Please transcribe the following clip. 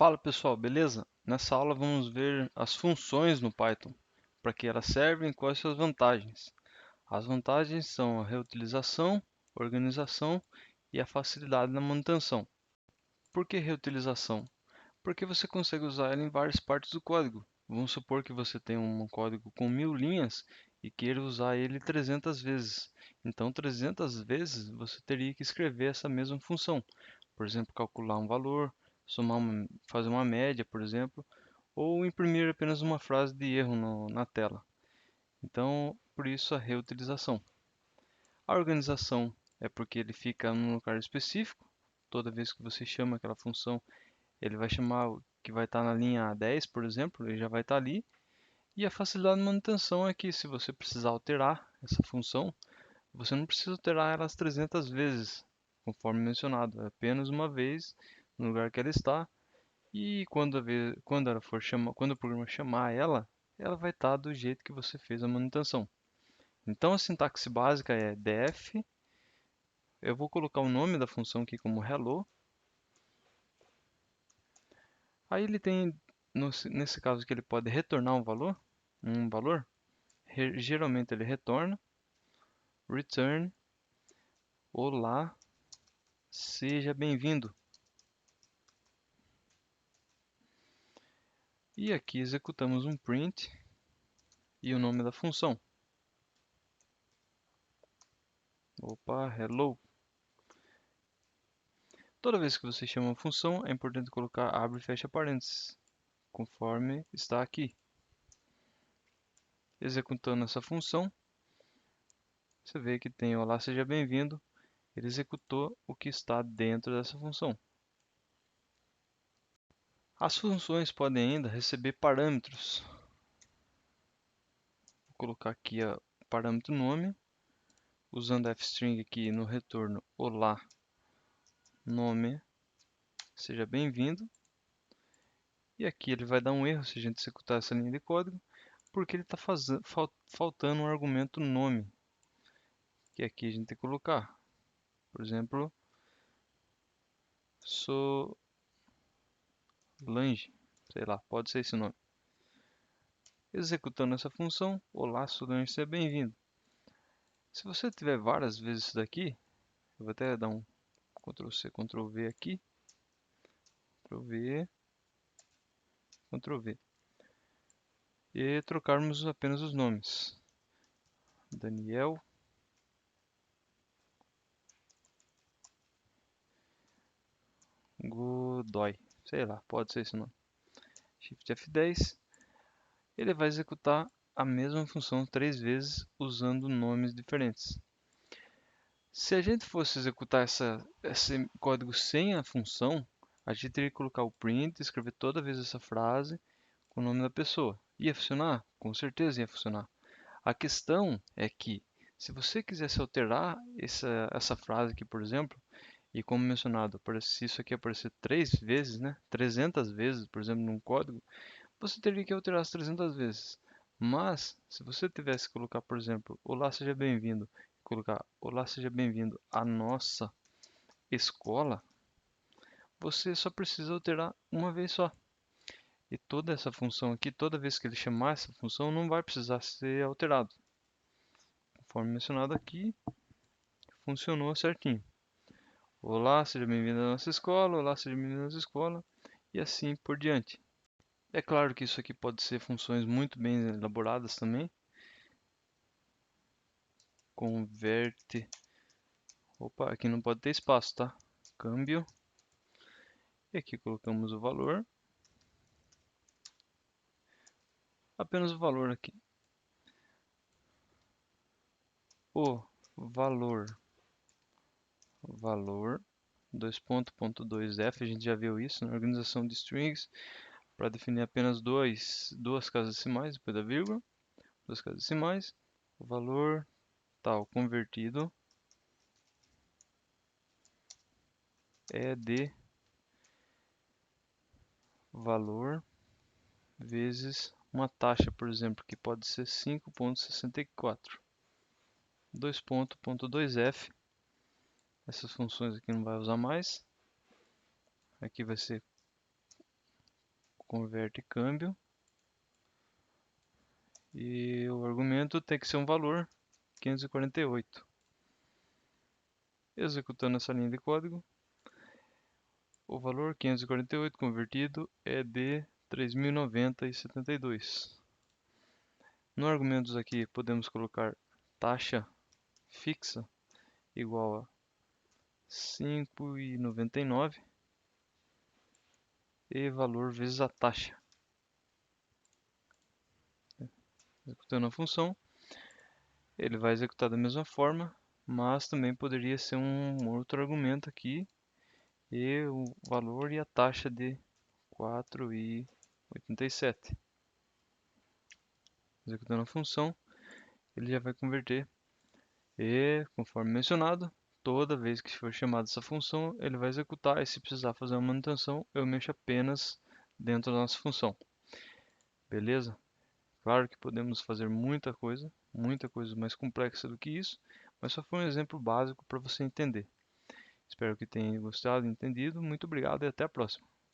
Fala pessoal, beleza? Nessa aula vamos ver as funções no Python, para que elas servem e quais suas vantagens. As vantagens são a reutilização, organização e a facilidade na manutenção. Por que reutilização? Porque você consegue usar ela em várias partes do código. Vamos supor que você tem um código com 1000 linhas e queira usar ele 300 vezes. Então, 300 vezes você teria que escrever essa mesma função. Por exemplo, calcular um valor, fazer uma média, por exemplo, ou imprimir apenas uma frase de erro na tela. Então, por isso a reutilização. A organização é porque ele fica num lugar específico. Toda vez que você chama aquela função, ele vai chamar o que vai estar na linha 10, por exemplo, ele já vai estar ali. E a facilidade de manutenção é que se você precisar alterar essa função, você não precisa alterar ela as 300 vezes, conforme mencionado, é apenas uma vez no lugar que ela está. E quando o programa chamar ela, ela vai estar do jeito que você fez a manutenção. Então a sintaxe básica é def. Eu vou colocar o nome da função aqui como hello. Aí ele tem, nesse caso aqui, ele pode retornar um valor. Geralmente ele retorna return olá, seja bem-vindo. E aqui executamos um print e o nome da função. Opa, hello. Toda vez que você chama uma função, é importante colocar abre e fecha parênteses, conforme está aqui. Executando essa função, você vê que tem olá, seja bem-vindo. Ele executou o que está dentro dessa função. As funções podem ainda receber parâmetros. Vou colocar aqui o parâmetro nome, usando a fstring aqui no retorno olá, nome, seja bem-vindo. E aqui ele vai dar um erro se a gente executar essa linha de código, porque ele está faltando um argumento nome, que aqui a gente tem que colocar. Por exemplo, Solange, sei lá, pode ser esse nome. Executando essa função, olá Solange, seja bem-vindo. Se você tiver várias vezes isso daqui, eu vou até dar um Ctrl C, Ctrl V aqui, Ctrl V, Ctrl V, e trocarmos apenas os nomes. Daniel, Godoy, sei lá, pode ser esse nome. Shift F10, ele vai executar a mesma função 3 vezes usando nomes diferentes. Se a gente fosse executar esse código sem a função, a gente teria que colocar o print, escrever toda vez essa frase com o nome da pessoa. Ia funcionar? Com certeza ia funcionar. A questão é que, se você quisesse alterar essa frase aqui, por exemplo, e como mencionado, se isso aqui aparecer 3 vezes, né, 300 vezes, por exemplo, num código, você teria que alterar as 300 vezes. Mas, se você tivesse que colocar, por exemplo, olá, seja bem-vindo, colocar olá, seja bem-vindo à nossa escola, você só precisa alterar uma vez só. E toda essa função aqui, toda vez que ele chamar essa função, não vai precisar ser alterado. Conforme mencionado aqui, funcionou certinho. Olá, seja bem-vindo à nossa escola, olá, seja bem-vindo à nossa escola, e assim por diante. É claro que isso aqui pode ser funções muito bem elaboradas também. Converte. Opa, aqui não pode ter espaço, tá? Câmbio. E aqui colocamos o valor. Apenas o valor aqui. O valor. Valor. 2.2f, a gente já viu isso na organização de strings. Para definir apenas duas casas decimais depois da vírgula. Duas casas decimais. O valor tal convertido é de valor vezes uma taxa, por exemplo, que pode ser 5.64. 2.2f. Essas funções aqui não vai usar mais. Aqui vai ser converte câmbio. E o argumento tem que ser um valor 548. Executando essa linha de código, o valor 548 convertido é de 3.090,72. No argumentos aqui podemos colocar taxa fixa igual a 5,99 e valor vezes a taxa. Executando a função, ele vai executar da mesma forma, mas também poderia ser um outro argumento aqui e o valor e a taxa de 4,87. Executando a função, ele já vai converter e, conforme mencionado, toda vez que for chamada essa função, ele vai executar e se precisar fazer uma manutenção, eu mexo apenas dentro da nossa função. Beleza? Claro que podemos fazer muita coisa mais complexa do que isso, mas só foi um exemplo básico para você entender. Espero que tenha gostado e entendido. Muito obrigado e até a próxima.